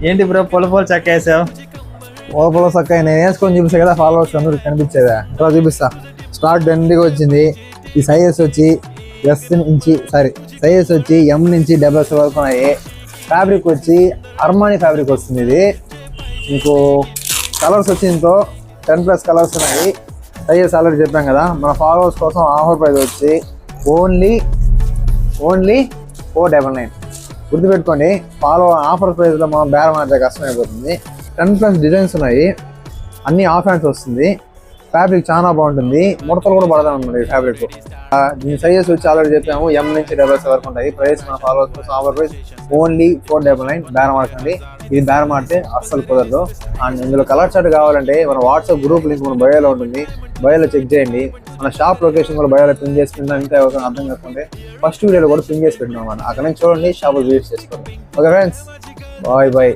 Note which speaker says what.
Speaker 1: ఏంటి బ్రో పొల చక్క వేసావు?
Speaker 2: పొల చక్క నేను వేసుకొని చూపిస్తా కదా, ఫాలోవర్స్ అందరూ కనిపించేదా. ఇక్కడ చూపిస్తా. స్టార్ట్ దండిగా వచ్చింది. ఈ సైజెస్ వచ్చి సైజెస్ వచ్చి M నుంచి డబల్స్ వరకు ఉన్నాయి. ఫ్యాబ్రిక్ వచ్చి అర్మానీ ఫ్యాబ్రిక్ వస్తుంది. ఇది మీకు కలర్స్ వచ్చి ఇంట్లో 10+ కలర్స్ ఉన్నాయి. సైజెస్ ఆల్రెడీ చెప్పాం కదా. మన ఫాలోవర్స్ కోసం ఆఫర్ ప్రైస్ వచ్చి ఓన్లీ 499. గుర్తుపెట్టుకోండి, ఆఫర్ ప్రైస్లో మనం బేరం ఆడితే కష్టం అయిపోతుంది. 10+ డిజైన్స్ ఉన్నాయి. అన్ని ఆఫ్ హ్యాండ్స్ వస్తుంది. ఫ్యాబ్రిక్ చాలా బాగుంటుంది. ముడతలు కూడా పడదాం అన్నమాట ఈ ఫ్యాబ్రిక్. దీని సైజెస్ వచ్చి ఆల్రెడీ చెప్పాము. M నుంచి డబల్స్ వరకు ఉంటాయి. ప్రైస్ మన ఫాలోవర్స్ కోసం ఆఫర్ ప్రైస్ ఓన్లీ 499. బేరం ఆడకండి, ఇది బేరం ఆడితే అస్సలు కుదరదు. అండ్ ఇందులో కలర్ చార్ట్ కావాలంటే మన వాట్సాప్ గ్రూప్ లింక్ మన బయోలో ఉంటుంది. బయోలో చెక్ చేయండి. మన షాప్ లొకేషన్ కూడా బయోలో పిన్ చేసి పెట్టినా, ఇంకా ఎవరికైనా అర్థం కాకుంటే ఫస్ట్ వీడియోలో కూడా పిన్ చేసి పెట్టినాం అన్నమాట. అక్కడ నుంచి చూడండి, షాప్ విజిట్ చేసుకోండి. Okay friends, bye.